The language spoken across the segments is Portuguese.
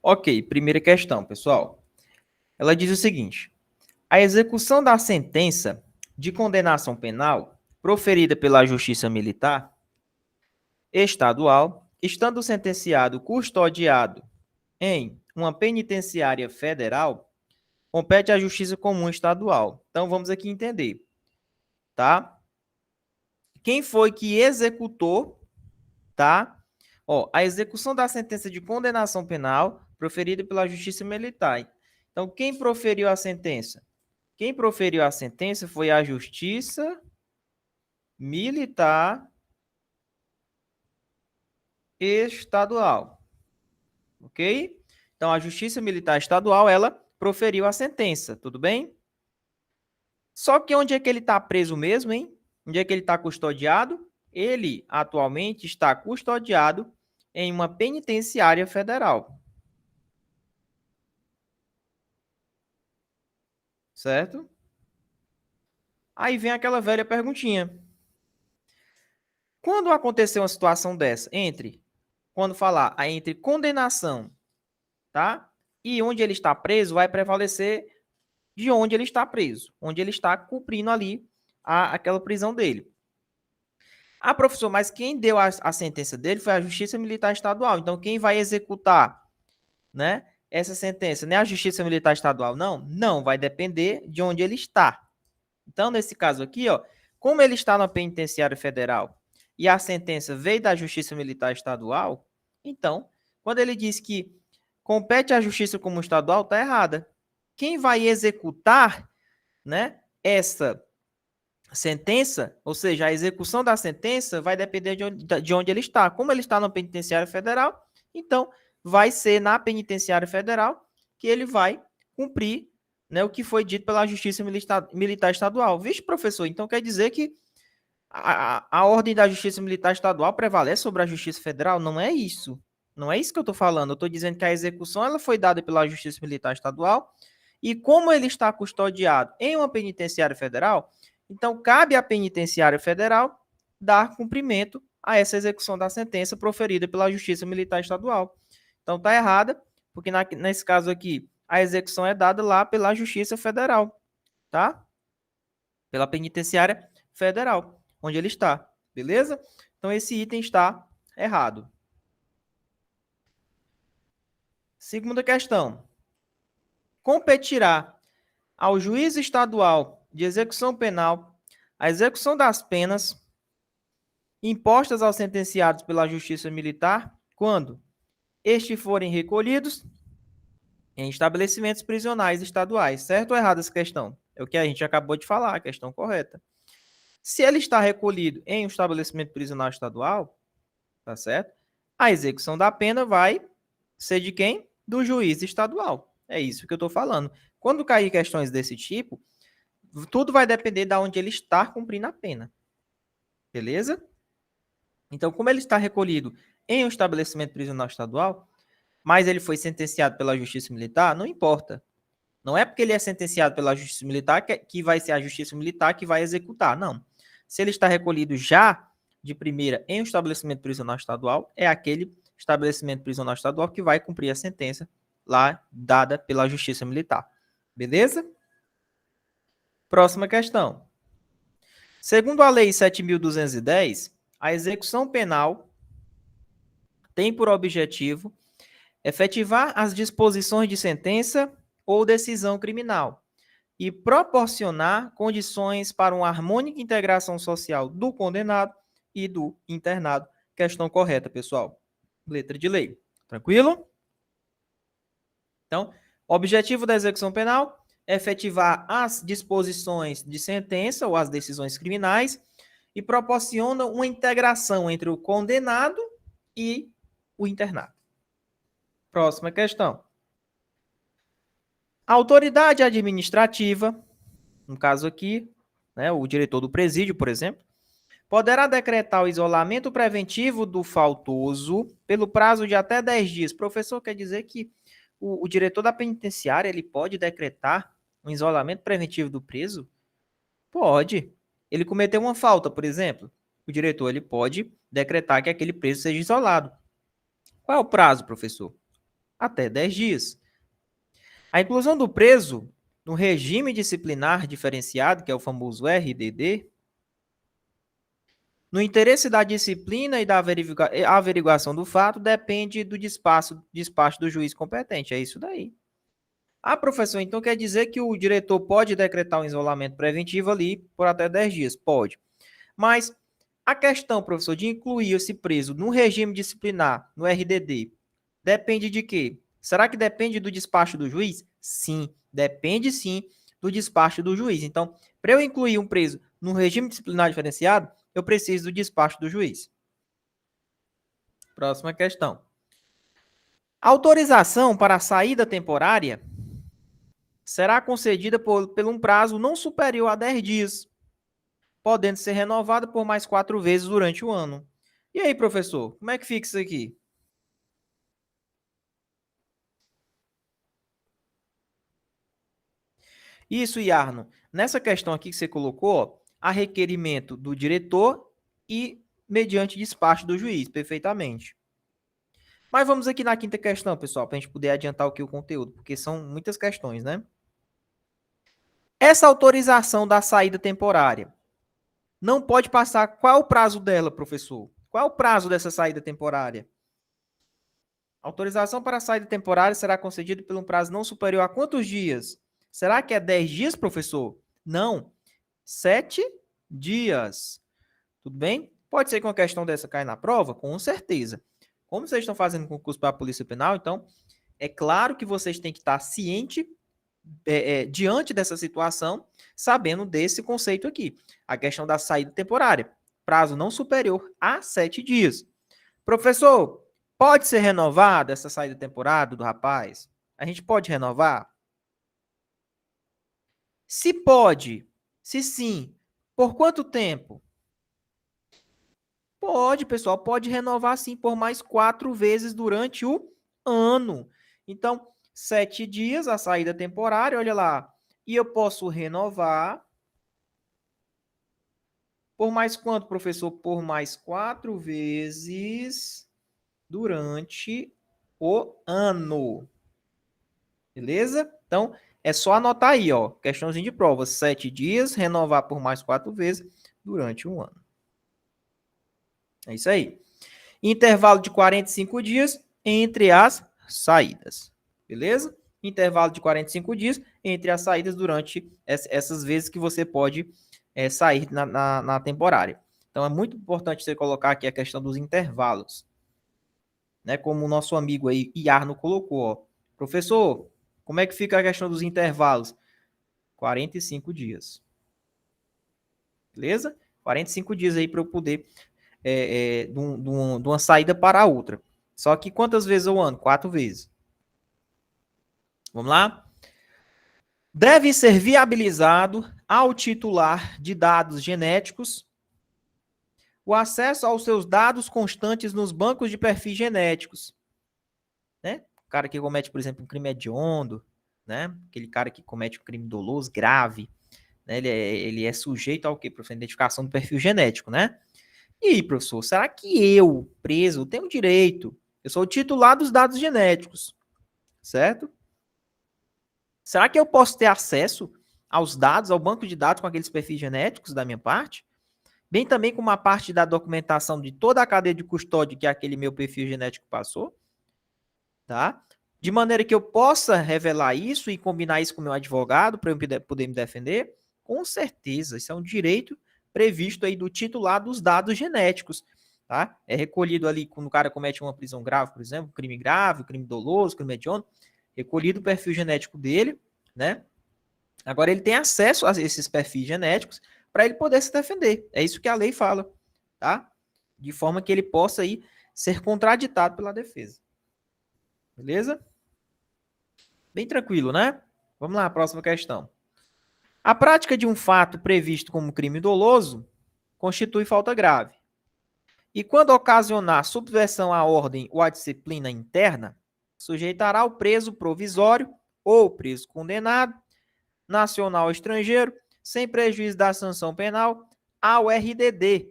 Ok, primeira questão, pessoal. Ela diz o seguinte: a execução da sentença de condenação penal proferida pela Justiça Militar Estadual, estando o sentenciado custodiado em uma penitenciária federal, compete à Justiça Comum Estadual. Então, vamos aqui entender, tá? Quem foi que executou, tá? Ó, a execução da sentença de condenação penal proferida pela Justiça Militar. Então, quem proferiu a sentença? Quem proferiu a sentença foi a Justiça Militar Estadual, ok? Então, a Justiça Militar Estadual, ela proferiu a sentença, tudo bem? Só que onde é que ele está preso mesmo, hein? Onde é que ele está custodiado? Ele, atualmente, está custodiado em uma penitenciária federal. Certo? Aí vem aquela velha perguntinha. Quando aconteceu uma situação dessa, quando falar entre condenação, tá? E onde ele está preso, vai prevalecer de onde ele está preso, onde ele está cumprindo ali aquela prisão dele. Ah, professor, mas quem deu a sentença dele foi a Justiça Militar Estadual. Então, quem vai executar, né, essa sentença? Não é a Justiça Militar Estadual, não? Não, vai depender de onde ele está. Então, nesse caso aqui, ó, como ele está na penitenciária federal e a sentença veio da Justiça Militar Estadual, então, quando ele diz que compete à Justiça Comum Estadual, está errada. Quem vai executar, né, essa sentença, ou seja, a execução da sentença vai depender de onde ele está. Como ele está na penitenciária federal, então vai ser na penitenciária federal que ele vai cumprir, né, o que foi dito pela Justiça Militar Estadual. Vixe, professor, então quer dizer que a ordem da Justiça Militar Estadual prevalece sobre a Justiça Federal? Não é isso. Não é isso que eu estou falando. Eu estou dizendo que a execução ela foi dada pela Justiça Militar Estadual e como ele está custodiado em uma penitenciária federal, então cabe à penitenciária federal dar cumprimento a essa execução da sentença proferida pela Justiça Militar Estadual. Então está errada, porque nesse caso aqui a execução é dada lá pela Justiça Federal, tá? Pela penitenciária federal, onde ele está, beleza? Então esse item está errado. Segunda questão. Competirá ao juiz estadual de execução penal a execução das penas impostas aos sentenciados pela Justiça Militar quando estes forem recolhidos em estabelecimentos prisionais estaduais. Certo ou errado essa questão? É o que a gente acabou de falar, a questão correta. Se ele está recolhido em um estabelecimento prisional estadual, tá certo? A execução da pena vai ser de quem? Do juiz estadual. É isso que eu estou falando. Quando cair questões desse tipo, tudo vai depender de onde ele está cumprindo a pena. Beleza? Então, como ele está recolhido em um estabelecimento prisional estadual, mas ele foi sentenciado pela Justiça Militar, não importa. Não é porque ele é sentenciado pela Justiça Militar que vai ser a Justiça Militar que vai executar, não. Se ele está recolhido já de primeira em um estabelecimento prisional estadual, é aquele estabelecimento prisional estadual que vai cumprir a sentença lá dada pela Justiça Militar. Beleza? Próxima questão. Segundo a Lei 7.210, a execução penal tem por objetivo efetivar as disposições de sentença ou decisão criminal e proporcionar condições para uma harmônica integração social do condenado e do internado. Questão correta, pessoal. Letra de lei. Tranquilo? Então, objetivo da execução penal é efetivar as disposições de sentença ou as decisões criminais e proporciona uma integração entre o condenado e o internado. Próxima questão. A autoridade administrativa, no caso aqui, né, o diretor do presídio, por exemplo, poderá decretar o isolamento preventivo do faltoso pelo prazo de até 10 dias. Professor, quer dizer que o diretor da penitenciária ele pode decretar um isolamento preventivo do preso? Pode. Ele cometeu uma falta, por exemplo. O diretor ele pode decretar que aquele preso seja isolado. Qual é o prazo, professor? Até 10 dias. A inclusão do preso no regime disciplinar diferenciado, que é o famoso RDD, no interesse da disciplina e da averiguação do fato, depende do despacho do juiz competente. É isso daí. Ah, professor, então quer dizer que o diretor pode decretar um isolamento preventivo ali por até 10 dias? Pode. Mas a questão, professor, de incluir esse preso no regime disciplinar, no RDD, depende de quê? Será que depende do despacho do juiz? Sim, depende sim do despacho do juiz. Então, para eu incluir um preso no regime disciplinar diferenciado, eu preciso do despacho do juiz. Próxima questão. Autorização para a saída temporária será concedida por um prazo não superior a 10 dias, podendo ser renovada por mais 4 vezes durante o ano. E aí, professor, como é que fica isso aqui? Isso, Yarno. Nessa questão aqui que você colocou, ó, a requerimento do diretor e mediante despacho do juiz, perfeitamente. Mas vamos aqui na quinta questão, pessoal, para a gente poder adiantar o conteúdo, porque são muitas questões, né? Essa autorização da saída temporária não pode passar. Qual é o prazo dela, professor? Qual é o prazo dessa saída temporária? Autorização para a saída temporária será concedida por um prazo não superior a quantos dias? Será que é 10 dias, professor? Não. 7 dias. Tudo bem? Pode ser que uma questão dessa caia na prova? Com certeza. Como vocês estão fazendo concurso para a Polícia Penal, então é claro que vocês têm que estar ciente diante dessa situação, sabendo desse conceito aqui. A questão da saída temporária. Prazo não superior a 7 dias. Professor, pode ser renovada essa saída temporária do rapaz? A gente pode renovar? Se pode, se sim, por quanto tempo? Pode, pessoal, pode renovar sim por mais 4 vezes durante o ano. Então, 7 dias a saída temporária, olha lá. E eu posso renovar por mais quanto, professor? Por mais 4 vezes durante o ano. Beleza? Então, é só anotar aí, ó. Questãozinha de prova. 7 dias, renovar por mais 4 vezes durante um ano. É isso aí. Intervalo de 45 dias entre as saídas. Beleza? Intervalo de 45 dias entre as saídas durante essas vezes que você pode sair na temporária. Então, é muito importante você colocar aqui a questão dos intervalos. Né? Como o nosso amigo aí, Iarno, colocou. Ó. Professor, como é que fica a questão dos intervalos? 45 dias. Beleza? 45 dias aí para eu poder de uma saída para a outra. Só que quantas vezes ao ano? 4 vezes. Vamos lá? Deve ser viabilizado ao titular de dados genéticos o acesso aos seus dados constantes nos bancos de perfis genéticos. Né? O cara que comete, por exemplo, um crime hediondo, né? Aquele cara que comete um crime doloso, grave, né? Ele é sujeito ao quê? Para a identificação do perfil genético, né? E aí, professor, será que eu, preso, tenho direito? Eu sou o titular dos dados genéticos, certo? Será que eu posso ter acesso aos dados, ao banco de dados com aqueles perfis genéticos da minha parte? Bem também com uma parte da documentação de toda a cadeia de custódia que aquele meu perfil genético passou, tá? De maneira que eu possa revelar isso e combinar isso com o meu advogado para eu poder me defender? Com certeza, isso é um direito previsto aí do titular dos dados genéticos, tá? É recolhido ali quando o cara comete uma prisão grave, por exemplo, crime grave, crime doloso, crime hediondo, recolhido o perfil genético dele, né? Agora ele tem acesso a esses perfis genéticos para ele poder se defender. É isso que a lei fala, tá? De forma que ele possa aí ser contraditado pela defesa. Beleza? Bem tranquilo, né? Vamos lá, próxima questão. A prática de um fato previsto como crime doloso constitui falta grave. E quando ocasionar subversão à ordem ou à disciplina interna, sujeitará o preso provisório ou preso condenado, nacional ou estrangeiro, sem prejuízo da sanção penal, ao RDD,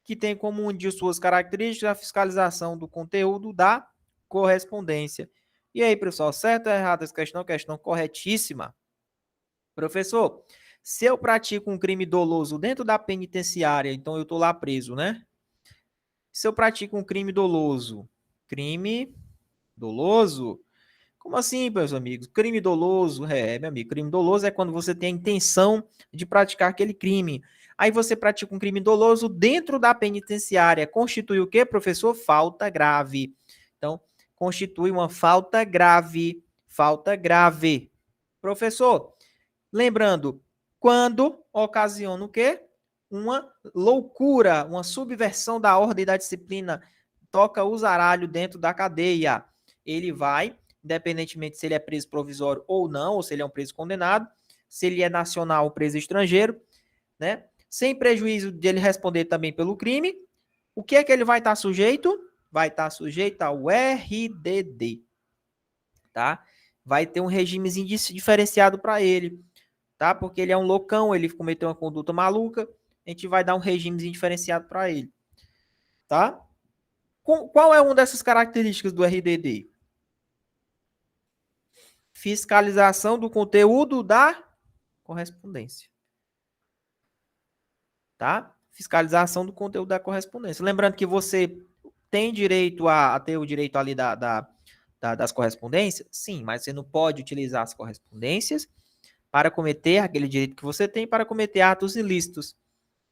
que tem como uma de suas características a fiscalização do conteúdo da correspondência. E aí, pessoal, certo ou errado essa questão? Questão corretíssima. Professor, se eu pratico um crime doloso dentro da penitenciária, então eu estou lá preso, né? Se eu pratico um crime doloso, como assim, meus amigos? Crime doloso, meu amigo, crime doloso é quando você tem a intenção de praticar aquele crime. Aí você pratica um crime doloso dentro da penitenciária. Constitui o quê, professor? Falta grave. Então, constitui uma falta grave. Falta grave. Professor, lembrando, quando ocasiona o quê? Uma loucura, uma subversão da ordem da disciplina, toca o zaralho dentro da cadeia. Ele vai, independentemente se ele é preso provisório ou não, ou se ele é um preso condenado, se ele é nacional ou preso estrangeiro, né? Sem prejuízo de ele responder também pelo crime, o que é que ele vai estar sujeito? Vai estar sujeito ao RDD, tá? Vai ter um regimezinho diferenciado para ele, tá? Porque ele é um loucão, ele cometeu uma conduta maluca, a gente vai dar um regimezinho diferenciado para ele, tá? Qual é uma dessas características do RDD? Fiscalização do conteúdo da correspondência, tá? Fiscalização do conteúdo da correspondência. Lembrando que você tem direito a ter o direito ali das correspondências? Sim, mas você não pode utilizar as correspondências para cometer aquele direito que você tem para cometer atos ilícitos,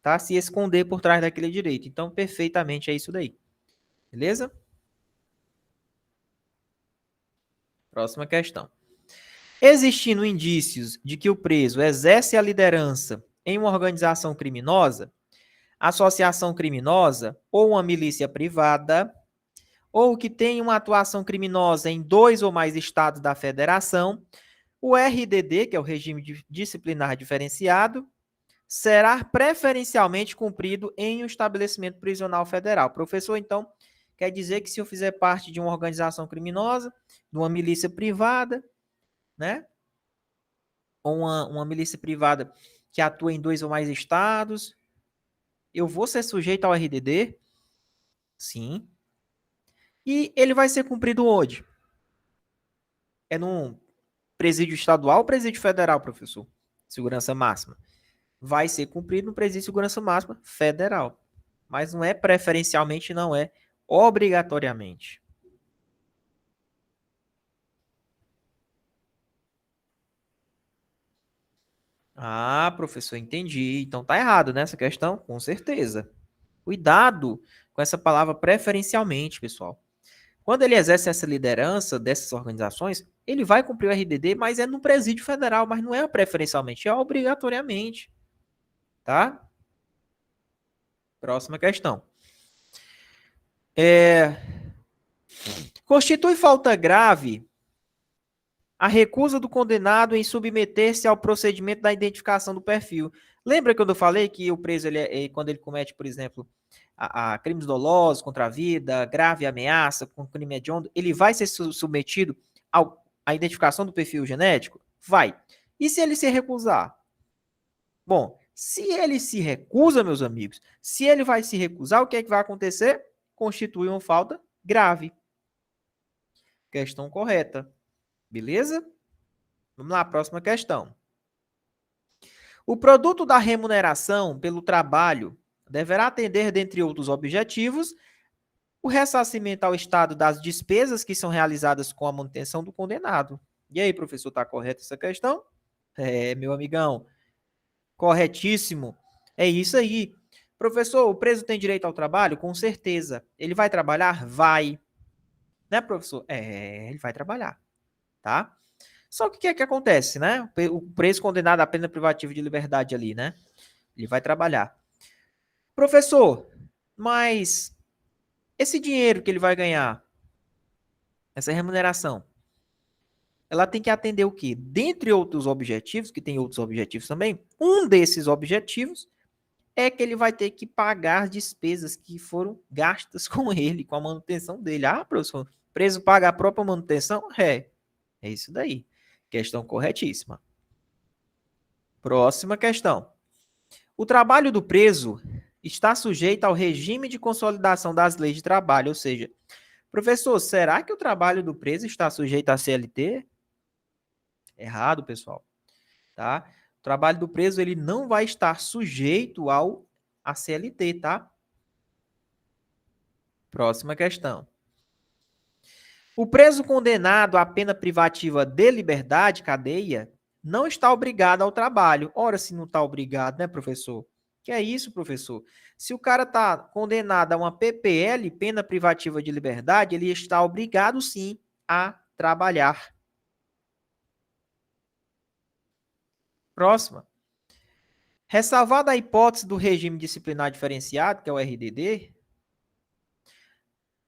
tá? Se esconder por trás daquele direito. Então, perfeitamente é isso daí. Beleza? Próxima questão. Existindo indícios de que o preso exerce a liderança em uma organização criminosa, associação criminosa ou uma milícia privada, ou que tem uma atuação criminosa em 2 ou mais estados da federação, o RDD, que é o regime disciplinar diferenciado, será preferencialmente cumprido em um estabelecimento prisional federal. Professor, então, quer dizer que se eu fizer parte de uma organização criminosa, de uma milícia privada, né? Ou uma milícia privada que atua em 2 ou mais estados, eu vou ser sujeito ao RDD? Sim. E ele vai ser cumprido onde? É num presídio estadual ou presídio federal, professor? Segurança máxima. Vai ser cumprido no presídio de segurança máxima federal. Mas não é preferencialmente, não é obrigatoriamente. Ah, professor, entendi. Então tá errado nessa questão? Com certeza. Cuidado com essa palavra preferencialmente, pessoal. Quando ele exerce essa liderança dessas organizações, ele vai cumprir o RDD, mas é no presídio federal, mas não é preferencialmente, é obrigatoriamente, tá? Próxima questão. Constitui falta grave a recusa do condenado em submeter-se ao procedimento da identificação do perfil. Lembra quando eu falei que o preso, quando ele comete, por exemplo, a crimes dolosos contra a vida, grave ameaça, com crime hediondo, ele vai ser submetido à identificação do perfil genético? Vai. E se ele se recusar? Bom, se ele se recusa, meus amigos, se ele vai se recusar, o que é que vai acontecer? Constitui uma falta grave. Questão correta. Beleza? Vamos lá, próxima questão. O produto da remuneração pelo trabalho deverá atender, dentre outros objetivos, o ressarcimento ao Estado das despesas que são realizadas com a manutenção do condenado. E aí, professor, está correta essa questão? Meu amigão, corretíssimo. É isso aí. Professor, o preso tem direito ao trabalho? Com certeza. Ele vai trabalhar? Vai. Né, professor? Ele vai trabalhar, tá? Só que o que é que acontece, né? O preso condenado à pena privativa de liberdade ali, né? Ele vai trabalhar. Professor, mas esse dinheiro que ele vai ganhar, essa remuneração, ela tem que atender o quê? Dentre outros objetivos, que tem outros objetivos também, um desses objetivos é que ele vai ter que pagar as despesas que foram gastas com ele, com a manutenção dele. Ah, professor, preso paga a própria manutenção? É isso daí. Questão corretíssima. Próxima questão. O trabalho do preso está sujeito ao regime de consolidação das leis de trabalho, ou seja, Professor, será que o trabalho do preso está sujeito à CLT? Errado, pessoal, tá? O trabalho do preso ele não vai estar sujeito à CLT, tá? Próxima questão. O preso condenado à pena privativa de liberdade, cadeia, não está obrigado ao trabalho. Ora, se não está obrigado, né, professor? Que é isso, professor? Se o cara está condenado a uma PPL, pena privativa de liberdade, ele está obrigado, sim, a trabalhar. Próxima. Ressalvada a hipótese do regime disciplinar diferenciado, que é o RDD,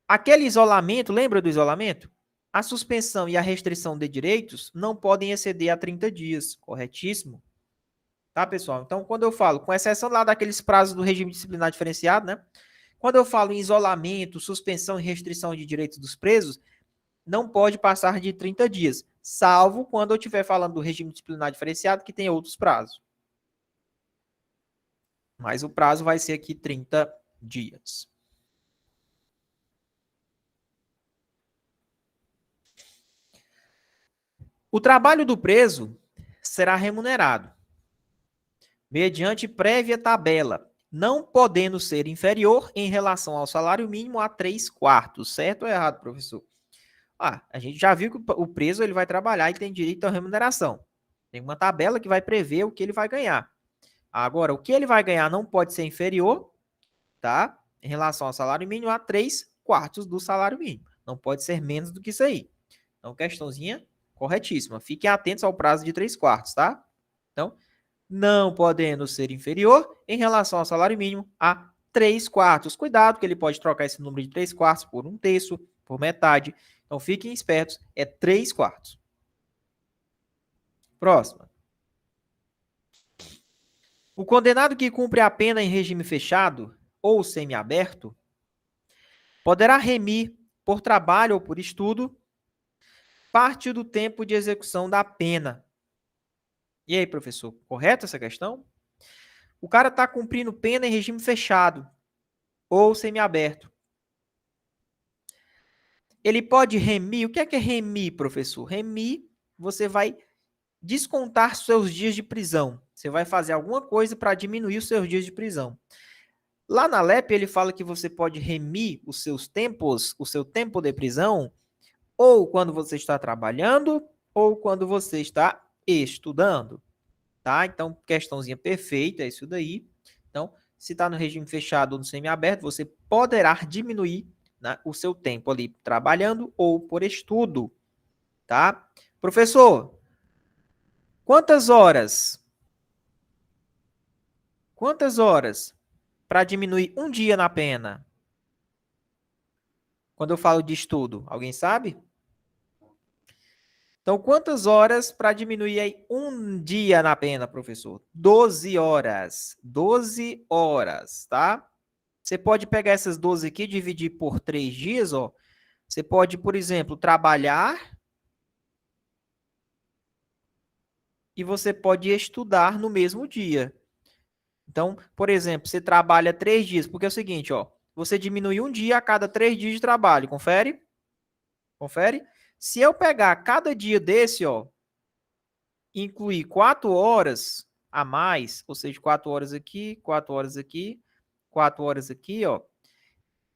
aquele isolamento, lembra do isolamento? A suspensão e a restrição de direitos não podem exceder a 30 dias, corretíssimo? Tá, pessoal? Então, quando eu falo, com exceção lá daqueles prazos do regime disciplinar diferenciado, né? Quando eu falo em isolamento, suspensão e restrição de direitos dos presos, não pode passar de 30 dias, salvo quando eu estiver falando do regime disciplinar diferenciado, que tem outros prazos. Mas o prazo vai ser aqui 30 dias. O trabalho do preso será remunerado mediante prévia tabela, não podendo ser inferior em relação ao salário mínimo a 3/4. Certo ou errado, professor? A gente já viu que o preso ele vai trabalhar e tem direito à remuneração. Tem uma tabela que vai prever o que ele vai ganhar. Agora, o que ele vai ganhar não pode ser inferior, tá? Em relação ao salário mínimo a 3/4 do salário mínimo. Não pode ser menos do que isso aí. Então, questãozinha corretíssima. Fiquem atentos ao prazo de 3/4, tá? Então, não podendo ser inferior em relação ao salário mínimo a 3/4. Cuidado que ele pode trocar esse número de 3/4 por 1/3, por metade. Então, fiquem espertos, é 3/4. Próxima. O condenado que cumpre a pena em regime fechado ou semiaberto poderá remir por trabalho ou por estudo parte do tempo de execução da pena. E aí, professor, correta essa questão? O cara está cumprindo pena em regime fechado ou semiaberto. Ele pode remir. O que é remir, professor? Remir, você vai descontar seus dias de prisão. Você vai fazer alguma coisa para diminuir os seus dias de prisão. Lá na LEP, ele fala que você pode remir os seus tempos, o seu tempo de prisão, ou quando você está trabalhando, ou quando você está estudando. Tá? Então, questãozinha perfeita, é isso daí. Então, se está no regime fechado ou no semiaberto, você poderá diminuir, né, o seu tempo ali trabalhando ou por estudo. Tá? Professor, quantas horas? Quantas horas para diminuir um dia na pena? Quando eu falo de estudo, alguém sabe? Então, quantas horas para diminuir aí um dia na pena, professor? 12 horas. 12 horas, tá? Você pode pegar essas 12 aqui e dividir por 3 dias, ó. Você pode, por exemplo, trabalhar e você pode estudar no mesmo dia. Então, por exemplo, você trabalha 3 dias, porque é o seguinte, ó. Você diminui um dia a cada 3 dias de trabalho, confere? Confere? Se eu pegar cada dia desse, ó, incluir 4 horas a mais, ou seja, 4 horas aqui, 4 horas aqui, 4 horas aqui, ó.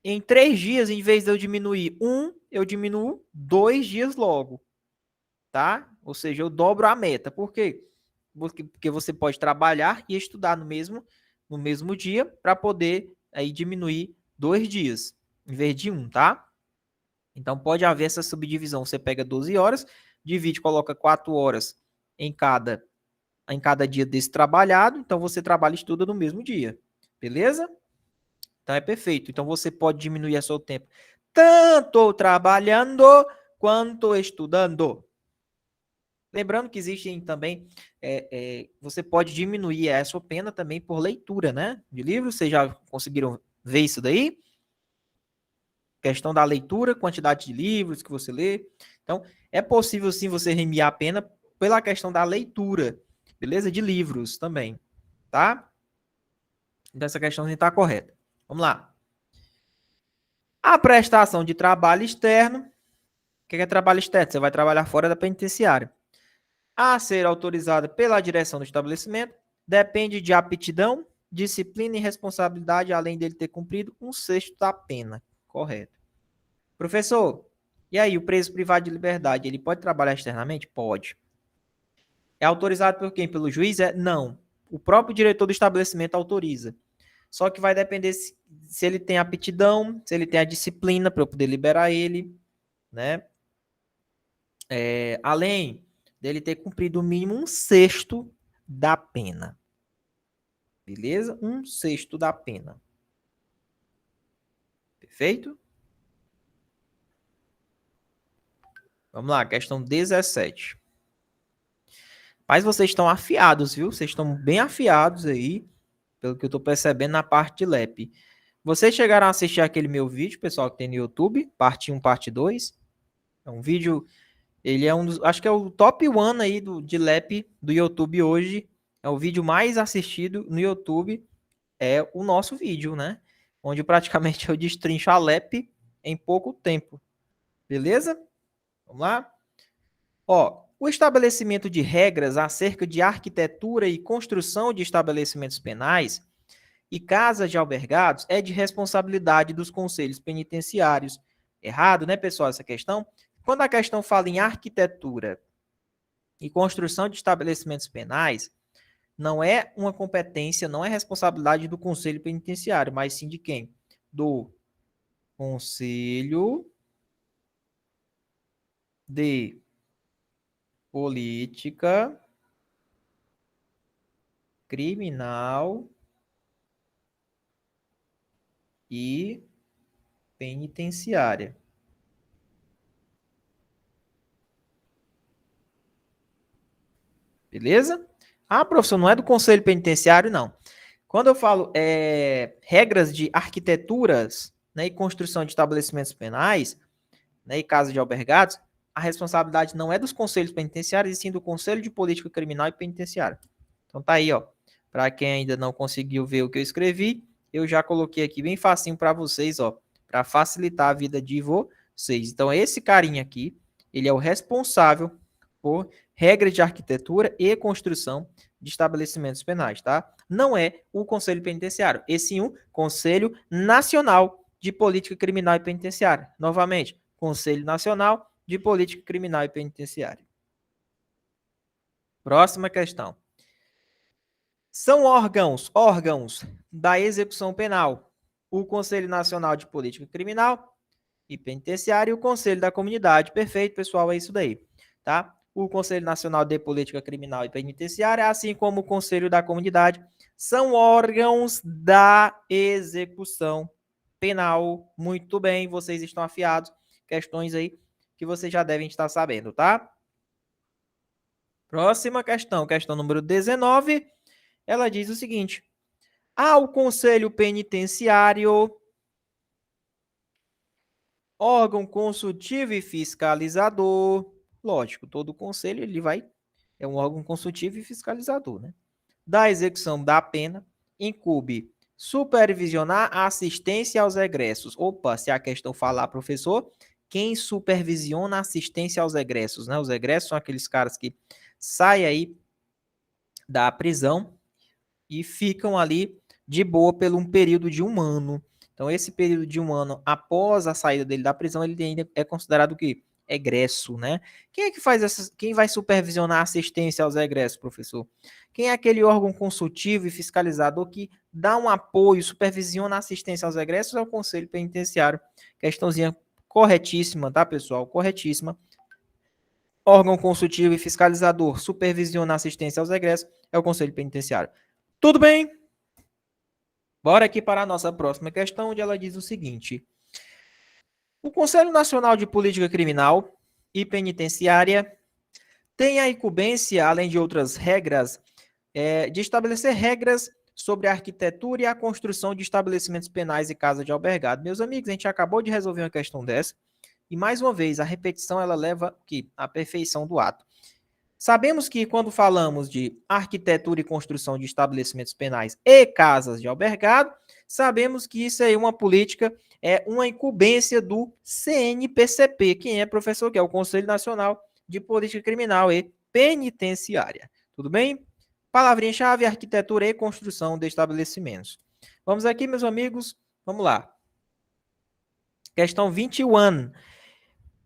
Em 3 dias, em vez de eu diminuir um, eu diminuo 2 dias logo, tá? Ou seja, eu dobro a meta. Por quê? Porque você pode trabalhar e estudar no mesmo dia para poder aí diminuir 2 dias, em vez de um, tá? Então, pode haver essa subdivisão. Você pega 12 horas, divide, coloca 4 horas em cada dia desse trabalhado. Então, você trabalha e estuda no mesmo dia. Beleza? Então, é perfeito. Então, você pode diminuir o seu tempo tanto trabalhando quanto estudando. Lembrando que existem também, você pode diminuir a sua pena também por leitura, né? De livros. Vocês já conseguiram ver isso daí? Questão da leitura, quantidade de livros que você lê. Então, é possível sim você remir a pena pela questão da leitura, beleza? De livros também, tá? Então, essa questão está correta. Vamos lá. A prestação de trabalho externo. O que é trabalho externo? Você vai trabalhar fora da penitenciária. A ser autorizada pela direção do estabelecimento, depende de aptidão, disciplina e responsabilidade, além dele ter cumprido 1/6 da pena. Correto. Professor, e aí, o preso privado de liberdade, ele pode trabalhar externamente? Pode. É autorizado por quem? Pelo juiz? Não. O próprio diretor do estabelecimento autoriza. Só que vai depender se ele tem aptidão, se ele tem a disciplina para eu poder liberar ele, né? Além dele ter cumprido o mínimo 1/6 da pena. Beleza? 1/6 da pena. Perfeito? Vamos lá, questão 17. Mas vocês estão afiados, viu? Vocês estão bem afiados aí, pelo que eu estou percebendo na parte de LEP. Vocês chegaram a assistir aquele meu vídeo, pessoal, que tem no YouTube, parte 1, parte 2. É um vídeo, ele é um dos, acho que é o top 1 aí de LEP do YouTube hoje. É o vídeo mais assistido no YouTube, é o nosso vídeo, né? Onde praticamente eu destrincho a LEP em pouco tempo. Beleza? Vamos lá? Ó, o estabelecimento de regras acerca de arquitetura e construção de estabelecimentos penais e casas de albergados é de responsabilidade dos conselhos penitenciários. Errado, né, pessoal, essa questão? Quando a questão fala em arquitetura e construção de estabelecimentos penais, não é uma competência, não é responsabilidade do conselho penitenciário, mas sim de quem? Do Conselho de Política Criminal e Penitenciária. Beleza? Ah, professor, não é do Conselho Penitenciário, não. Quando eu falo regras de arquiteturas, né, e construção de estabelecimentos penais, né, e casas de albergados, a responsabilidade não é dos conselhos penitenciários, e sim do Conselho de Política Criminal e Penitenciária. Então tá aí, ó. Para quem ainda não conseguiu ver o que eu escrevi, eu já coloquei aqui bem facinho para vocês, ó, para facilitar a vida de vocês. Então esse carinha aqui, ele é o responsável por regras de arquitetura e construção de estabelecimentos penais, tá? Não é o Conselho Penitenciário, e sim o Conselho Nacional de Política Criminal e Penitenciária. Novamente, Conselho Nacional de Política Criminal e Penitenciária. Próxima questão. São órgãos da execução penal o Conselho Nacional de Política Criminal e Penitenciária e o Conselho da Comunidade. Perfeito, pessoal, é isso daí, tá? O Conselho Nacional de Política Criminal e Penitenciária, assim como o Conselho da Comunidade, são órgãos da execução penal. Muito bem, vocês estão afiados. Questões aí que vocês já devem estar sabendo, tá? Próxima questão, questão número 19. Ela diz o seguinte: ao Conselho Penitenciário, órgão consultivo e fiscalizador. Lógico, todo conselho ele é um órgão consultivo e fiscalizador, né? Da execução da pena, incumbe supervisionar a assistência aos egressos. Opa, se a questão falar, professor, quem supervisiona a assistência aos egressos, né? Os egressos são aqueles caras que saem aí da prisão e ficam ali de boa por um período de 1 ano. Então, esse período de 1 ano após a saída dele da prisão, ele ainda é considerado o quê? Egresso, né? Quem é que faz essas? Quem vai supervisionar a assistência aos egressos, professor? Quem é aquele órgão consultivo e fiscalizador que dá um apoio, supervisiona a assistência aos egressos? É o Conselho Penitenciário. Questãozinha corretíssima, tá, pessoal? Corretíssima. Órgão consultivo e fiscalizador supervisiona a assistência aos egressos é o Conselho Penitenciário. Tudo bem? Bora aqui para a nossa próxima questão, onde ela diz o seguinte: o Conselho Nacional de Política Criminal e Penitenciária tem a incumbência, além de outras regras, de estabelecer regras sobre a arquitetura e a construção de estabelecimentos penais e casas de albergado. Meus amigos, a gente acabou de resolver uma questão dessa, e mais uma vez, a repetição ela leva à perfeição do ato. Sabemos que quando falamos de arquitetura e construção de estabelecimentos penais e casas de albergado, sabemos que isso é uma política é uma incumbência do CNPCP. Quem é, professor? Que é o Conselho Nacional de Política Criminal e Penitenciária. Tudo bem? Palavrinha-chave, arquitetura e construção de estabelecimentos. Vamos aqui, meus amigos. Vamos lá. Questão 21.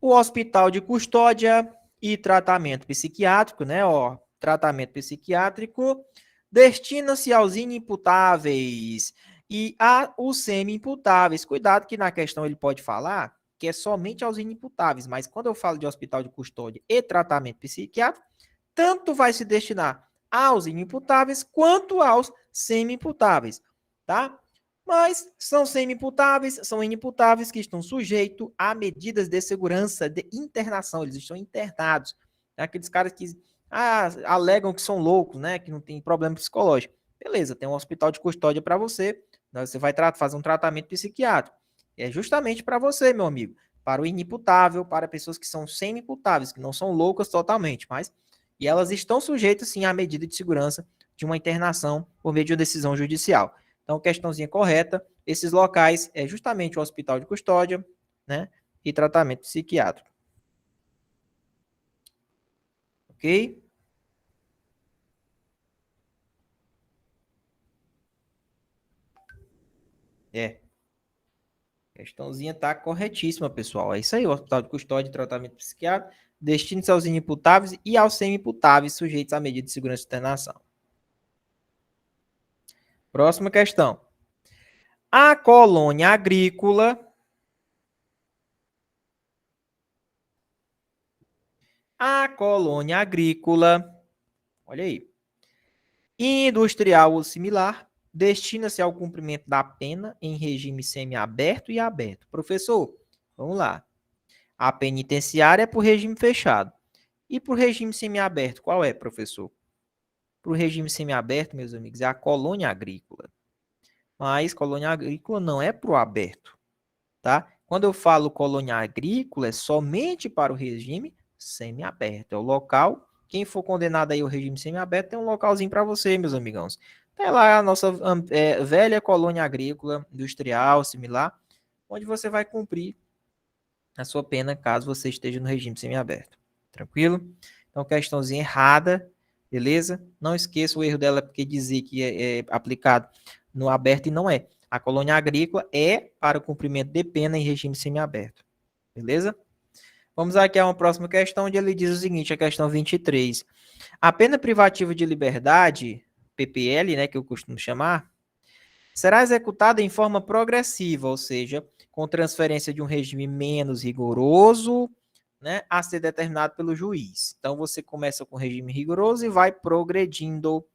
O hospital de custódia e tratamento psiquiátrico, né? Ó, tratamento psiquiátrico destina-se aos inimputáveis e aos semi-imputáveis. Cuidado que na questão ele pode falar que é somente aos inimputáveis, mas quando eu falo de hospital de custódia e tratamento psiquiátrico, tanto vai se destinar aos inimputáveis quanto aos semi-imputáveis, tá? Mas são semi-imputáveis, são inimputáveis que estão sujeitos a medidas de segurança de internação, eles estão internados. Aqueles caras que alegam que são loucos, né? Que não tem problema psicológico. Beleza, tem um hospital de custódia para você, você vai fazer um tratamento psiquiátrico. É justamente para você, meu amigo, para o inimputável, para pessoas que são semi-imputáveis, que não são loucas totalmente, mas e elas estão sujeitas sim à medida de segurança de uma internação por meio de uma decisão judicial. Então, questãozinha correta, esses locais é justamente o hospital de custódia, né, e tratamento psiquiátrico. Ok? É. Questãozinha tá corretíssima, pessoal. É isso aí, o hospital de custódia e tratamento psiquiátrico destina-se aos inimputáveis e aos semi-imputáveis sujeitos à medida de segurança de internação. Próxima questão. A colônia agrícola olha aí, industrial ou similar, destina-se ao cumprimento da pena em regime semiaberto e aberto. Professor, vamos lá. A penitenciária é por regime fechado. E por regime semiaberto, qual é, professor? Para o regime semiaberto, meus amigos, é a colônia agrícola. Mas colônia agrícola não é para o aberto, tá? Quando eu falo colônia agrícola, é somente para o regime semiaberto. É o local, quem for condenado aí ao regime semiaberto, tem um localzinho para você, meus amigãos. Tem lá a nossa velha colônia agrícola, industrial, similar, onde você vai cumprir a sua pena caso você esteja no regime semiaberto. Tranquilo? Então, questãozinha errada, beleza? Não esqueça o erro dela, porque dizer que é aplicado no aberto e não é. A colônia agrícola é para o cumprimento de pena em regime semiaberto. Beleza? Vamos aqui a uma próxima questão, onde ele diz o seguinte, a questão 23. A pena privativa de liberdade, PPL, né, que eu costumo chamar, será executada em forma progressiva, ou seja, com transferência de um regime menos rigoroso, né, a ser determinado pelo juiz. Então, você começa com regime rigoroso e vai progredindo,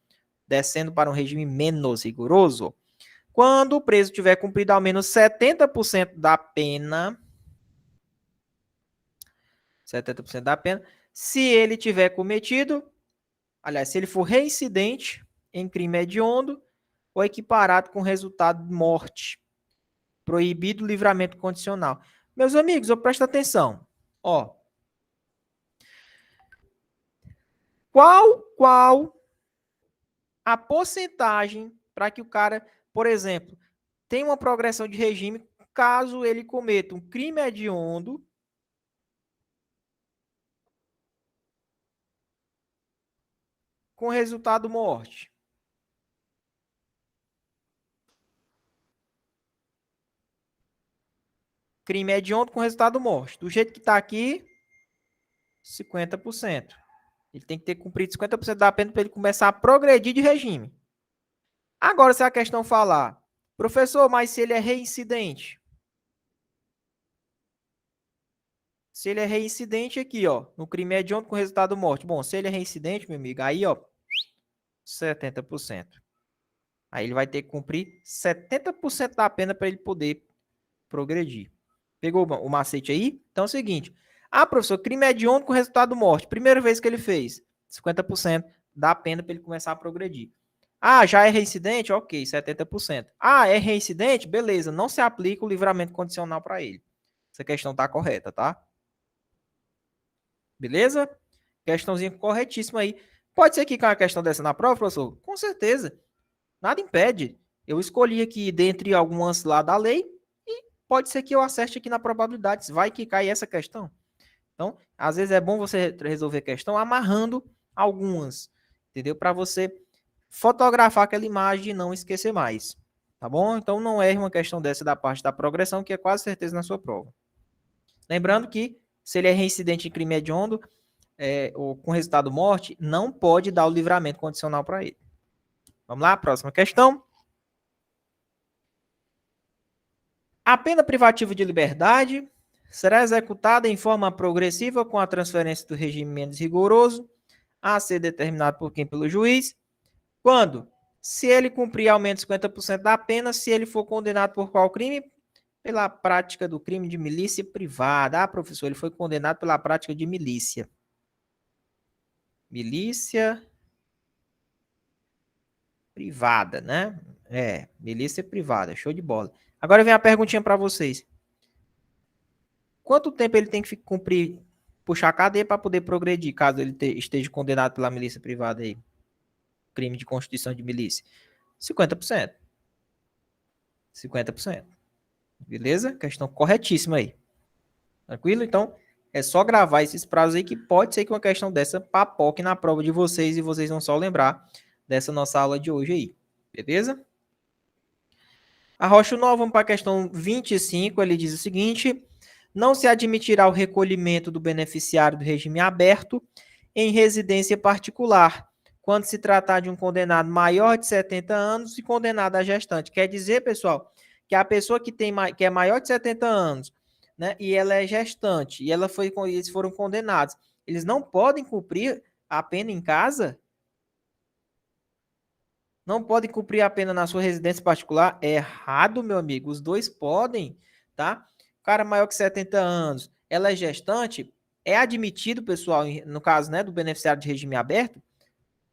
descendo para um regime menos rigoroso. Quando o preso tiver cumprido ao menos 70% da pena, 70% da pena, se ele tiver cometido, aliás, se ele for reincidente em crime hediondo ou equiparado com resultado de morte, proibido o livramento condicional. Meus amigos, eu presto atenção. Ó, qual a porcentagem para que o cara, por exemplo, tenha uma progressão de regime caso ele cometa um crime hediondo com resultado morte? Crime hediondo com resultado morte. Do jeito que está aqui, 50%. Ele tem que ter cumprido 50% da pena para ele começar a progredir de regime. Agora, se a questão falar, professor, mas se ele é reincidente? Se ele é reincidente aqui, ó, no crime hediondo com resultado morte. Bom, se ele é reincidente, meu amigo, aí, ó, 70%. Aí ele vai ter que cumprir 70% da pena para ele poder progredir. Pegou o macete aí? Então é o seguinte. Ah, professor, crime hediondo com resultado morte. Primeira vez que ele fez, 50% da pena para ele começar a progredir. Ah, já é reincidente? Ok, 70%. Ah, é reincidente? Beleza, não se aplica o livramento condicional para ele. Essa questão tá correta, tá? Beleza? Questãozinha corretíssima aí. Pode ser que caia uma questão dessa na prova, professor? Com certeza. Nada impede. Eu escolhi aqui dentre algumas lá da lei e pode ser que eu acerte aqui na probabilidade, vai que cai essa questão. Então, às vezes é bom você resolver a questão amarrando algumas, entendeu? Para você fotografar aquela imagem e não esquecer mais, tá bom? Então, não erre uma questão dessa da parte da progressão, que é quase certeza na sua prova. Lembrando que, se ele é reincidente em crime hediondo, ou com resultado morte, não pode dar o livramento condicional para ele. Vamos lá, próxima questão. A pena privativa de liberdade será executada em forma progressiva com a transferência do regime menos rigoroso a ser determinado por quem? Pelo juiz. Quando? Se ele cumprir ao menos 50% da pena, se ele for condenado por qual crime? Pela prática do crime de milícia privada. Ah, professor, ele foi condenado pela prática de milícia. Milícia privada, né? Milícia privada, show de bola. Agora vem a perguntinha para vocês. Quanto tempo ele tem que cumprir, puxar a cadeia para poder progredir, caso ele esteja condenado pela milícia privada aí? Crime de constituição de milícia. 50%. 50%. Beleza? Questão corretíssima aí. Tranquilo? Então, é só gravar esses prazos aí que pode ser que uma questão dessa papoque na prova de vocês e vocês vão só lembrar dessa nossa aula de hoje aí. Beleza? Arrocha o 9, vamos para a questão 25, ele diz o seguinte: não se admitirá o recolhimento do beneficiário do regime aberto em residência particular, quando se tratar de um condenado maior de 70 anos e condenado a gestante. Quer dizer, pessoal, que a pessoa que é maior de 70 anos, né, e ela é gestante, e eles foram condenados, eles não podem cumprir a pena em casa? Não pode cumprir a pena na sua residência particular? É errado, meu amigo. Os dois podem, tá? O cara maior que 70 anos, ela é gestante, é admitido, pessoal, no caso, né, do beneficiário de regime aberto,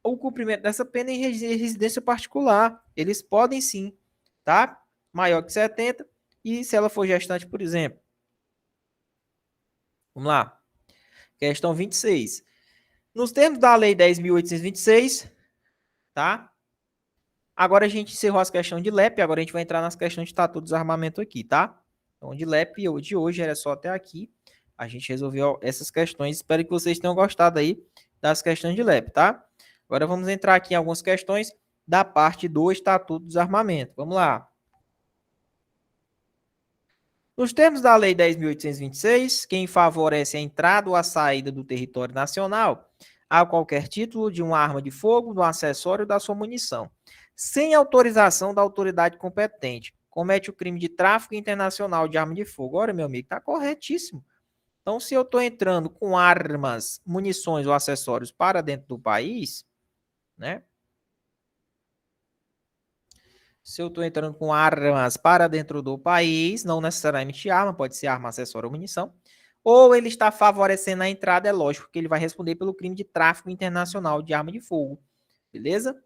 o cumprimento dessa pena em residência particular. Eles podem sim, tá? Maior que 70, e se ela for gestante, por exemplo. Vamos lá. Questão 26. Nos termos da Lei 10.826, tá? Agora a gente encerrou as questões de LEP, agora a gente vai entrar nas questões de Estatuto de Desarmamento aqui, tá? Então, de LEP de hoje era só até aqui. A gente resolveu essas questões. Espero que vocês tenham gostado aí das questões de LEP, tá? Agora vamos entrar aqui em algumas questões da parte do Estatuto do Desarmamento. Vamos lá. Nos termos da Lei 10.826, quem favorece a entrada ou a saída do território nacional a qualquer título de uma arma de fogo, do acessório da sua munição, sem autorização da autoridade competente, comete o crime de tráfico internacional de arma de fogo. Ora, meu amigo, está corretíssimo. Então, se eu estou entrando com armas, munições ou acessórios para dentro do país, né? Se eu estou entrando com armas para dentro do país, não necessariamente arma, pode ser arma, acessório ou munição, ou ele está favorecendo a entrada, é lógico que ele vai responder pelo crime de tráfico internacional de arma de fogo. Beleza?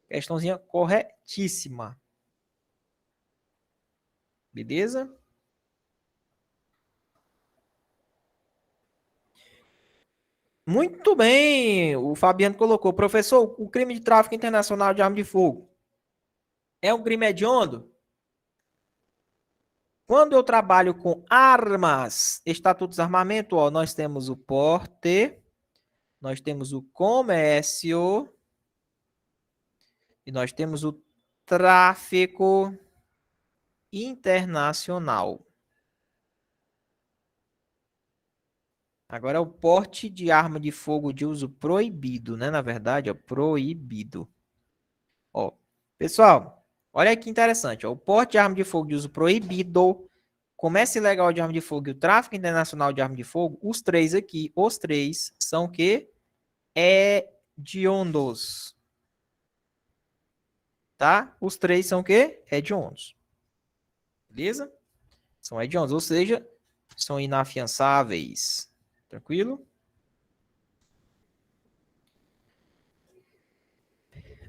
Questãozinha corretíssima. Beleza? Muito bem, o Fabiano colocou. Professor, o crime de tráfico internacional de arma de fogo é um crime hediondo? Quando eu trabalho com armas, Estatuto de Desarmamento, ó, nós temos o porte, nós temos o comércio e nós temos o tráfico internacional. Agora é o porte de arma de fogo de uso proibido, né? Na verdade, é proibido. Ó, pessoal, olha que interessante. Ó, o porte de arma de fogo de uso proibido, comércio ilegal de arma de fogo e o tráfico internacional de arma de fogo, os três aqui, os três são o quê? Hediondos. Tá? Os três são o quê? Hediondos. Beleza? São hediondos, ou seja, são inafiançáveis. Tranquilo?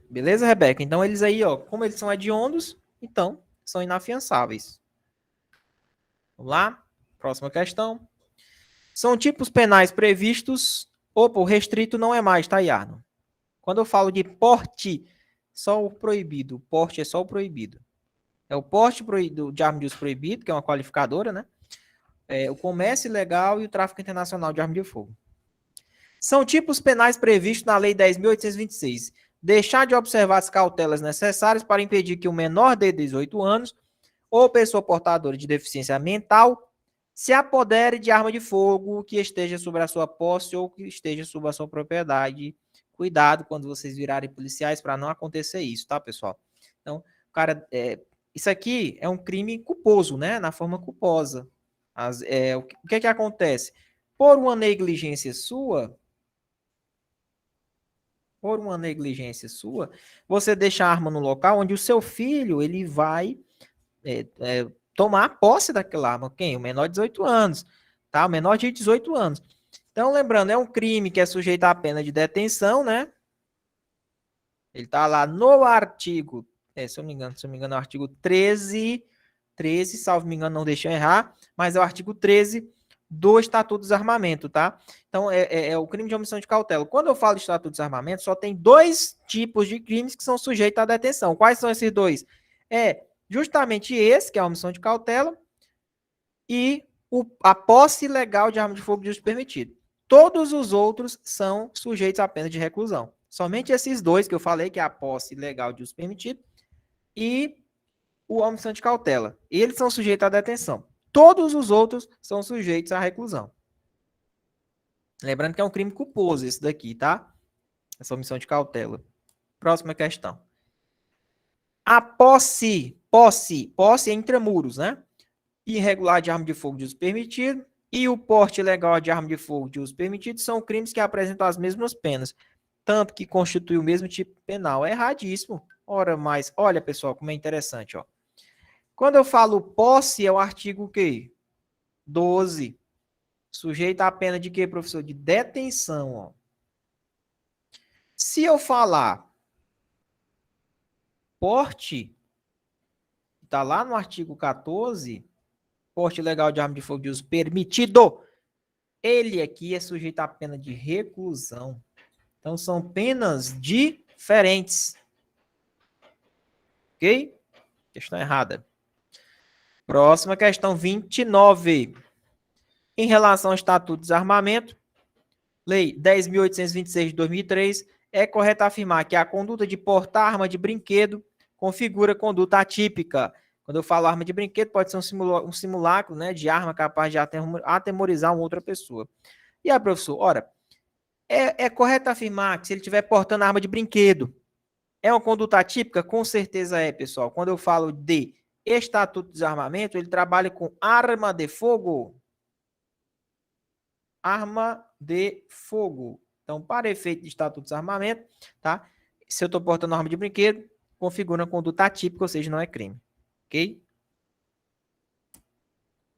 Beleza, Rebeca? Então, eles aí, ó, como eles são hediondos, então, são inafiançáveis. Vamos lá? Próxima questão. São tipos penais previstos. Opa, o restrito não é mais, tá, Yarno? Quando eu falo de porte, só o proibido. O porte é só o proibido. É o porte de arma de uso proibido, que é uma qualificadora, né? O comércio ilegal e o tráfico internacional de arma de fogo. São tipos penais previstos na Lei 10.826. Deixar de observar as cautelas necessárias para impedir que o menor de 18 anos ou pessoa portadora de deficiência mental se apodere de arma de fogo que esteja sobre a sua posse ou que esteja sobre a sua propriedade. Cuidado quando vocês virarem policiais para não acontecer isso, tá, pessoal? Então, cara, isso aqui é um crime culposo, né? Na forma culposa. O que é que acontece? Por uma negligência sua, você deixa a arma no local onde o seu filho ele vai tomar posse daquela arma. Quem? O menor de 18 anos, tá? O menor de 18 anos. Então, lembrando, é um crime que é sujeito à pena de detenção, né? Ele tá lá no artigo, se eu não me engano, é o artigo 13, salvo me engano, não deixa eu errar, mas é o artigo 13 do Estatuto do Desarmamento, tá? Então, é o crime de omissão de cautela. Quando eu falo de Estatuto do Desarmamento, só tem dois tipos de crimes que são sujeitos à detenção. Quais são esses dois? Justamente esse, que é a omissão de cautela, e a posse ilegal de arma de fogo de uso permitido. Todos os outros são sujeitos à pena de reclusão. Somente esses dois que eu falei, que é a posse ilegal de uso permitido e a omissão de cautela. Eles são sujeitos à detenção. Todos os outros são sujeitos à reclusão. Lembrando que é um crime culposo esse daqui, tá? Essa omissão de cautela. Próxima questão. A posse é intramuros, né? Irregular de arma de fogo de uso permitido e o porte ilegal de arma de fogo de uso permitido são crimes que apresentam as mesmas penas, tanto que constitui o mesmo tipo penal. É erradíssimo. Ora, mas olha, pessoal, como é interessante, ó. Quando eu falo posse, é o artigo o quê? 12. Sujeito à pena de quê, professor? De detenção, ó. Se eu falar porte, tá lá no artigo 14, porte ilegal de arma de fogo de uso permitido, ele aqui é sujeito à pena de reclusão. Então, são penas diferentes. Ok? Questão errada. Próxima questão, 29. Em relação ao Estatuto de Desarmamento, Lei 10.826 de 2003, é correto afirmar que a conduta de portar arma de brinquedo configura conduta atípica. Quando eu falo arma de brinquedo, pode ser um simulacro, né, de arma capaz de atemorizar uma outra pessoa. E aí, professor, ora, é correto afirmar que se ele estiver portando arma de brinquedo, é uma conduta atípica? Com certeza é, pessoal. Quando eu falo de Estatuto de Desarmamento, ele trabalha com arma de fogo. Arma de fogo. Então, para efeito de Estatuto de Desarmamento, tá? Se eu estou portando arma de brinquedo, configura uma conduta atípica, ou seja, não é crime. Ok?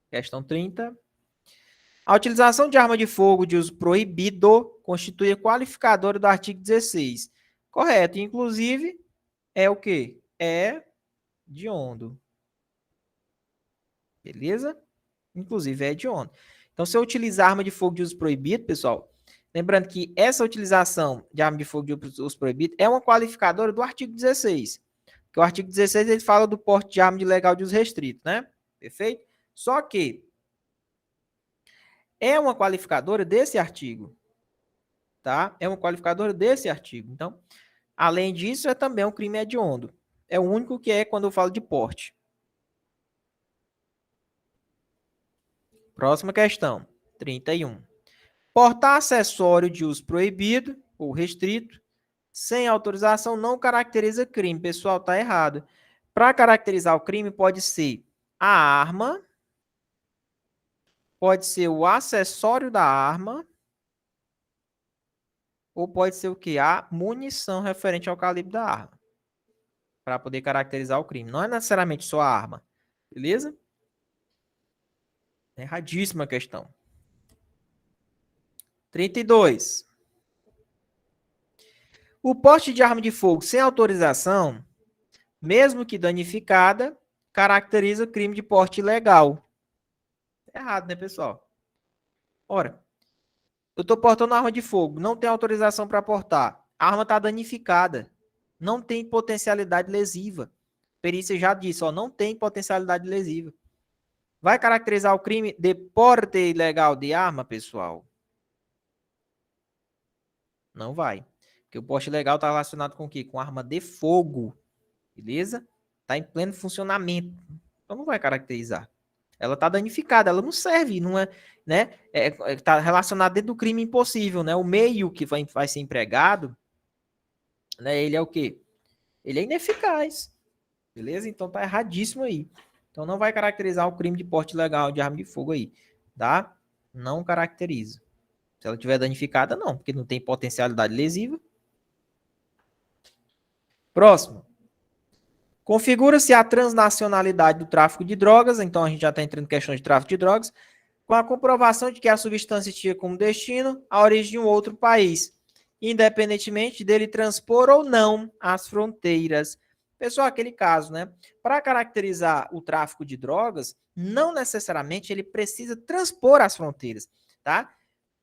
Questão 30. A utilização de arma de fogo de uso proibido constitui a qualificadora do artigo 16. Correto. Inclusive, é o quê? É hediondo. Beleza? Inclusive, é hediondo. Então, se eu utilizar arma de fogo de uso proibido, pessoal, lembrando que essa utilização de arma de fogo de uso proibido é uma qualificadora do artigo 16. Porque o artigo 16 ele fala do porte de arma de legal de uso restrito, né? Perfeito? Só que é uma qualificadora desse artigo, tá? É uma qualificadora desse artigo. Então, além disso, é também um crime hediondo. É o único que é quando eu falo de porte. Próxima questão, 31. Portar acessório de uso proibido ou restrito sem autorização não caracteriza crime. Pessoal, tá errado. Para caracterizar o crime, pode ser a arma, pode ser o acessório da arma, ou pode ser o que? A munição referente ao calibre da arma. Para poder caracterizar o crime. Não é necessariamente só a arma. Beleza? Erradíssima a questão. 32. O porte de arma de fogo sem autorização, mesmo que danificada, caracteriza crime de porte ilegal. Errado, né, pessoal? Ora, eu estou portando arma de fogo, não tem autorização para portar. A arma está danificada. Não tem potencialidade lesiva. Perícia já disse, ó, não tem potencialidade lesiva. Vai caracterizar o crime de porte ilegal de arma, pessoal? Não vai. Porque o porte ilegal está relacionado com o quê? Com arma de fogo. Beleza? Está em pleno funcionamento. Então não vai caracterizar. Ela está danificada, ela não serve, não é, né? Está relacionado dentro do crime impossível, né? O meio que vai ser empregado, né? Ele é o quê? Ele é ineficaz. Beleza? Então tá erradíssimo aí. Então não vai caracterizar o crime de porte ilegal de arma de fogo aí, tá? Não caracteriza. Se ela tiver danificada, não, porque não tem potencialidade lesiva. Próximo. Configura-se a transnacionalidade do tráfico de drogas, então a gente já está entrando em questões de tráfico de drogas, com a comprovação de que a substância tinha como destino a origem de um outro país, independentemente dele transpor ou não as fronteiras. Pessoal, aquele caso, né? Para caracterizar o tráfico de drogas, não necessariamente ele precisa transpor as fronteiras, tá?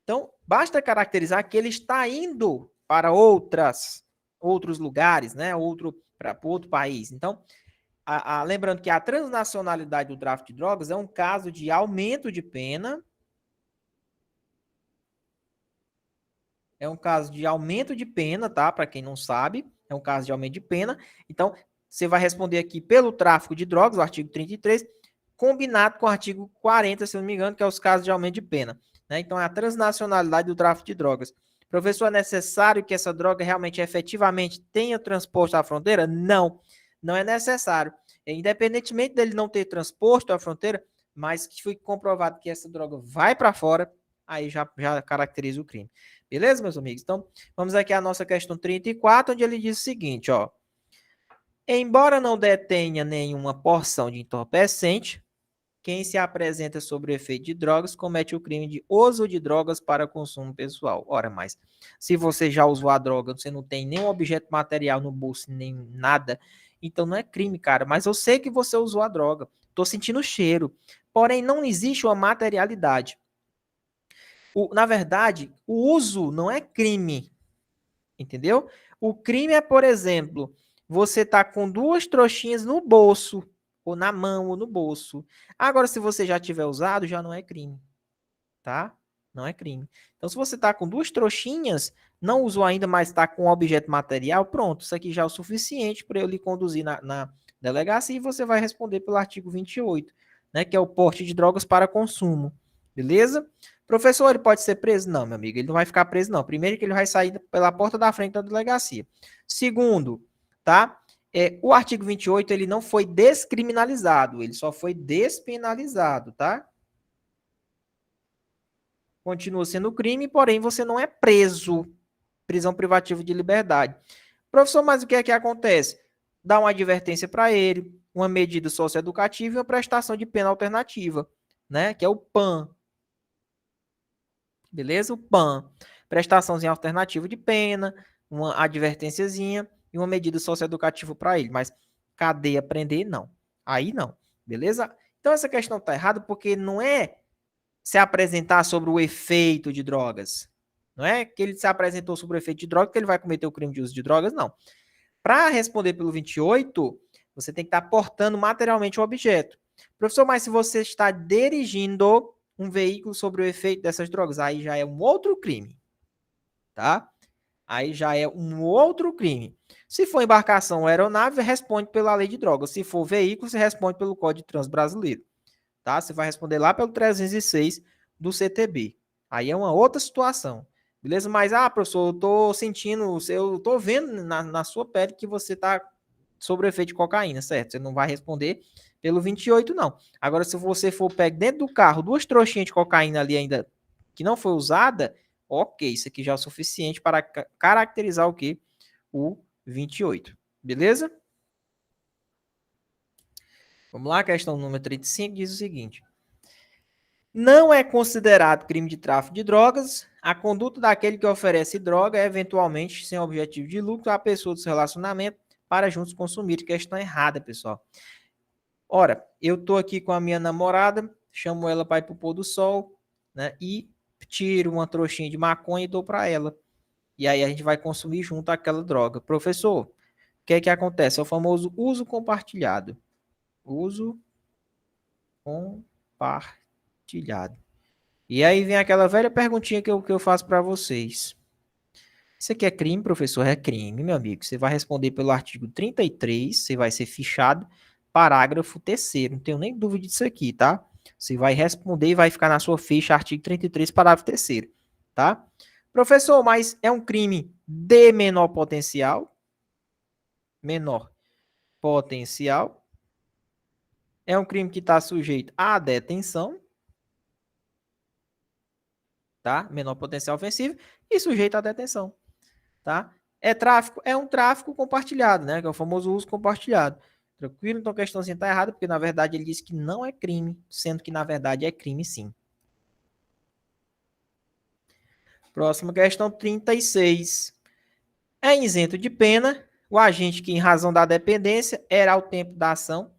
Então, basta caracterizar que ele está indo para outros lugares, né? Para outro país. Então, lembrando que a transnacionalidade do tráfico de drogas é um caso de aumento de pena. É um caso de aumento de pena, tá? Para quem não sabe, é um caso de aumento de pena. Então, você vai responder aqui pelo tráfico de drogas, o artigo 33, combinado com o artigo 40, se não me engano, que é os casos de aumento de pena. Né? Então, é a transnacionalidade do tráfico de drogas. Professor, é necessário que essa droga realmente, efetivamente, tenha transposto à fronteira? Não, não é necessário. Independentemente dele não ter transposto à fronteira, mas que foi comprovado que essa droga vai para fora, aí já caracteriza o crime. Beleza, meus amigos? Então, vamos aqui à nossa questão 34, onde ele diz o seguinte, ó. Embora não detenha nenhuma porção de entorpecente, quem se apresenta sobre o efeito de drogas comete o crime de uso de drogas para consumo pessoal. Ora, mas se você já usou a droga, você não tem nenhum objeto material no bolso, nem nada, então não é crime, cara. Mas eu sei que você usou a droga. Tô sentindo o cheiro. Porém, não existe uma materialidade. Na verdade, o uso não é crime, entendeu? O crime é, por exemplo, você tá com duas trouxinhas no bolso, ou na mão, ou no bolso. Agora, se você já tiver usado, já não é crime, tá? Não é crime. Então, se você tá com duas trouxinhas, não usou ainda, mas está com um objeto material, pronto, isso aqui já é o suficiente para eu lhe conduzir na delegacia e você vai responder pelo artigo 28, né, que é o porte de drogas para consumo. Beleza? Professor, ele pode ser preso? Não, meu amigo, ele não vai ficar preso, não. Primeiro que ele vai sair pela porta da frente da delegacia. Segundo, tá? O artigo 28, ele não foi descriminalizado, ele só foi despenalizado, tá? Continua sendo crime, porém você não é preso. Prisão privativa de liberdade. Professor, mas o que é que acontece? Dá uma advertência para ele, uma medida socioeducativa e uma prestação de pena alternativa, né? Que é o PAN. Beleza? O PAN. Prestaçãozinha alternativa de pena, uma advertênciazinha e uma medida socioeducativa para ele. Mas cadeia, prender, não. Aí não. Beleza? Então essa questão está errada porque não é se apresentar sobre o efeito de drogas. Não é que ele se apresentou sobre o efeito de drogas que ele vai cometer o crime de uso de drogas, não. Para responder pelo 28, você tem que estar portando materialmente o objeto. Professor, mas se você está dirigindo um veículo sobre o efeito dessas drogas, aí já é um outro crime, tá? Aí já é um outro crime. Se for embarcação ou aeronave, responde pela lei de drogas. Se for veículo, você responde pelo Código de Trânsito Brasileiro, tá? Você vai responder lá pelo 306 do CTB. Aí é uma outra situação. Beleza? Mas, professor, eu tô sentindo, eu tô vendo na sua pele que você tá sobre o efeito de cocaína, certo? Você não vai responder pelo 28, não. Agora, se você for pegar dentro do carro duas trouxinhas de cocaína ali ainda que não foi usada, ok, isso aqui já é o suficiente para caracterizar o quê? O 28. Beleza? Vamos lá, questão número 35 diz o seguinte. Não é considerado crime de tráfico de drogas a conduta daquele que oferece droga, eventualmente sem objetivo de lucro, à pessoa do seu relacionamento para juntos consumir. Questão errada, pessoal. Ora, eu tô aqui com a minha namorada, chamo ela para ir pro pôr do sol, né? E tiro uma trouxinha de maconha e dou para ela. E aí a gente vai consumir junto aquela droga. Professor, que é que acontece? É o famoso uso compartilhado. Uso compartilhado. E aí vem aquela velha perguntinha que eu faço para vocês. Isso aqui é crime, professor? É crime, meu amigo. Você vai responder pelo artigo 33, você vai ser fichado, parágrafo 3º. Não tenho nem dúvida disso aqui, tá? Você vai responder e vai ficar na sua ficha, artigo 33, parágrafo 3º, tá? Professor, mas é um crime de menor potencial? Menor potencial. É um crime que está sujeito à detenção, tá? Menor potencial ofensivo e sujeito à detenção, tá? É tráfico, é um tráfico compartilhado, né? Que é o famoso uso compartilhado. Tranquilo? Então a questãozinha está errada, porque na verdade ele disse que não é crime, sendo que na verdade é crime sim. Próxima questão, 36. É isento de pena o agente que, em razão da dependência, era ao tempo da ação,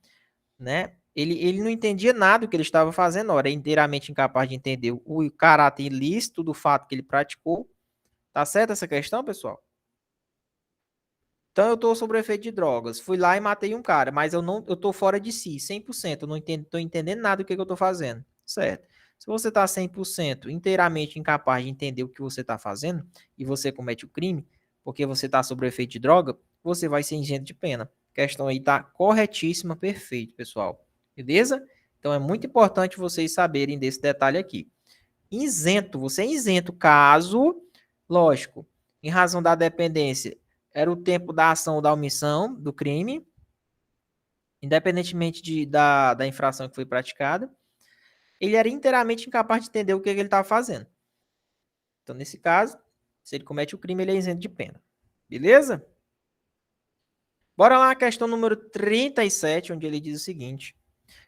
né? Ele não entendia nada do que ele estava fazendo, era inteiramente incapaz de entender o caráter ilícito do fato que ele praticou. Tá certo essa questão, pessoal? Então eu estou sob o efeito de drogas, fui lá e matei um cara, mas eu estou fora de si, 100%, eu não estou entendendo nada do que eu estou fazendo, certo? Se você está 100% inteiramente incapaz de entender o que você está fazendo e você comete o crime, porque você está sob o efeito de droga, você vai ser isento de pena. A questão aí está corretíssima, perfeito, pessoal. Beleza? Então é muito importante vocês saberem desse detalhe aqui. Isento, você é isento caso, lógico, em razão da dependência, era o tempo da ação ou da omissão do crime, independentemente da infração que foi praticada, ele era inteiramente incapaz de entender o que ele estava fazendo. Então, nesse caso, se ele comete o crime, ele é isento de pena. Beleza? Bora lá, a questão número 37, onde ele diz o seguinte: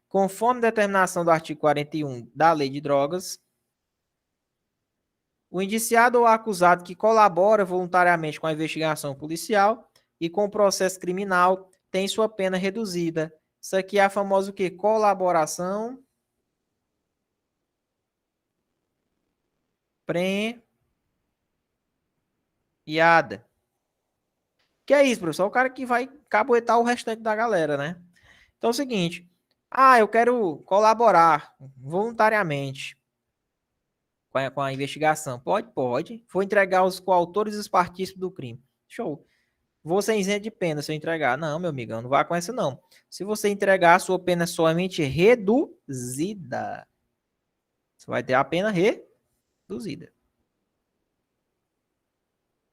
conforme determinação do artigo 41 da Lei de Drogas, o indiciado ou acusado que colabora voluntariamente com a investigação policial e com o processo criminal tem sua pena reduzida. Isso aqui é a famosa o quê? Colaboração premiada. Que é isso, professor? O cara que vai caboetar o restante da galera, né? Então é o seguinte. Ah, eu quero colaborar voluntariamente com a investigação. Pode, pode. Vou entregar os coautores e os partícipes do crime. Show. Vou ser isento de pena se eu entregar. Não, meu amigão, não vá com essa não. Se você entregar, a sua pena é somente reduzida. Você vai ter a pena reduzida.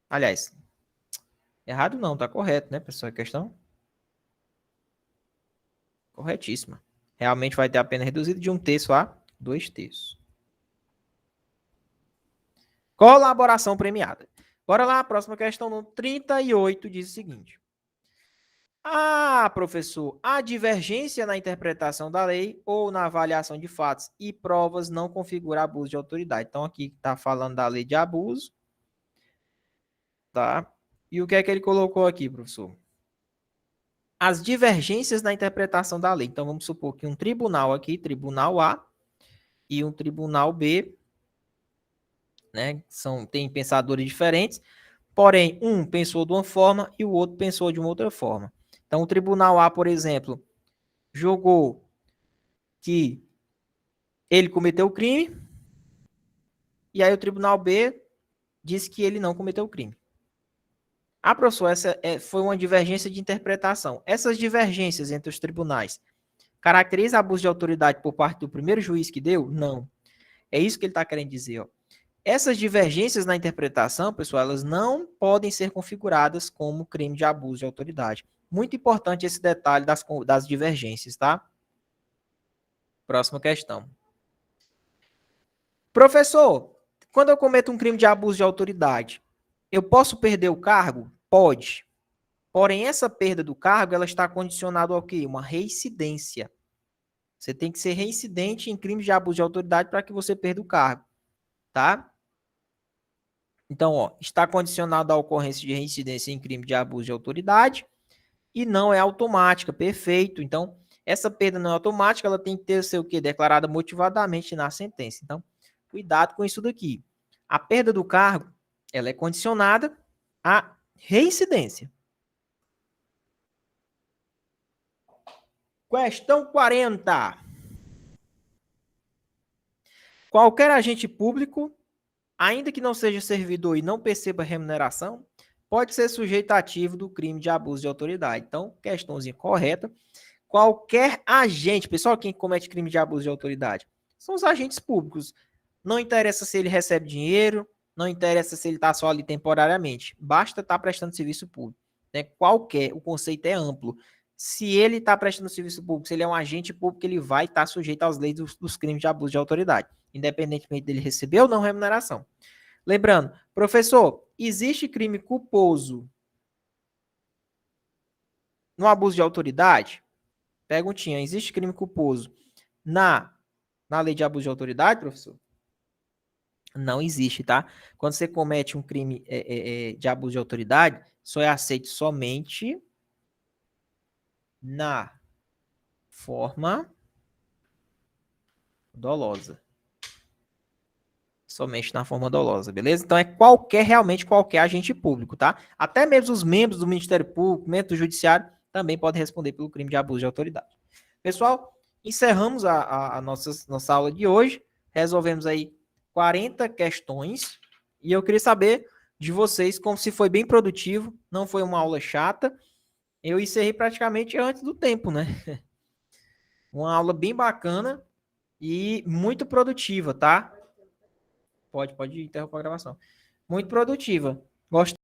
Aliás, errado não, tá correto, né, pessoal? A questão corretíssima. Realmente vai ter a pena reduzida de 1/3 a 2/3. Colaboração premiada. Bora lá, a próxima questão, no 38, diz o seguinte. Ah, professor, a divergência na interpretação da lei ou na avaliação de fatos e provas não configura abuso de autoridade. Então, aqui está falando da lei de abuso, tá? E o que é que ele colocou aqui, professor? As divergências na interpretação da lei. Então, vamos supor que um tribunal aqui, tribunal A, e um tribunal B, né? Tem pensadores diferentes, porém, um pensou de uma forma e o outro pensou de uma outra forma. Então, o tribunal A, por exemplo, julgou que ele cometeu o crime, e aí o tribunal B disse que ele não cometeu o crime. Ah, professor, essa foi uma divergência de interpretação. Essas divergências entre os tribunais caracteriza abuso de autoridade por parte do primeiro juiz que deu? Não. É isso que ele está querendo dizer. Ó. Essas divergências na interpretação, pessoal, elas não podem ser configuradas como crime de abuso de autoridade. Muito importante esse detalhe das divergências, tá? Próxima questão. Professor, quando eu cometo um crime de abuso de autoridade, eu posso perder o cargo? Pode. Porém, essa perda do cargo, ela está condicionada ao quê? Uma reincidência. Você tem que ser reincidente em crimes de abuso de autoridade para que você perda o cargo, tá? Então, ó, está condicionado à ocorrência de reincidência em crime de abuso de autoridade e não é automática, perfeito. Então, essa perda não é automática, ela tem que ter o seu quê? Declarada motivadamente na sentença. Então, cuidado com isso daqui. A perda do cargo, ela é condicionada à reincidência. Questão 40. Qualquer agente público, ainda que não seja servidor e não perceba remuneração, pode ser sujeito ativo do crime de abuso de autoridade. Então, questãozinha correta. Qualquer agente, pessoal, quem comete crime de abuso de autoridade são os agentes públicos. Não interessa se ele recebe dinheiro, não interessa se ele está só ali temporariamente. Basta estar prestando serviço público. Né? Qualquer, o conceito é amplo. Se ele está prestando serviço público, se ele é um agente público, ele vai estar sujeito às leis dos crimes de abuso de autoridade, independentemente dele receber ou não remuneração. Lembrando, professor, existe crime culposo no abuso de autoridade? Perguntinha, existe crime culposo na lei de abuso de autoridade, professor? Não existe, tá? Quando você comete um crime de abuso de autoridade, só é aceito somente na forma dolosa. Somente na forma dolosa, beleza? Então é realmente qualquer agente público, tá? Até mesmo os membros do Ministério Público, membros do Judiciário, também podem responder pelo crime de abuso de autoridade. Pessoal, encerramos a nossa aula de hoje. Resolvemos aí 40 questões. E eu queria saber de vocês como se foi bem produtivo, não foi uma aula chata. Eu encerrei praticamente antes do tempo, né? Uma aula bem bacana e muito produtiva, tá? Pode interromper a gravação. Muito produtiva. Gostei.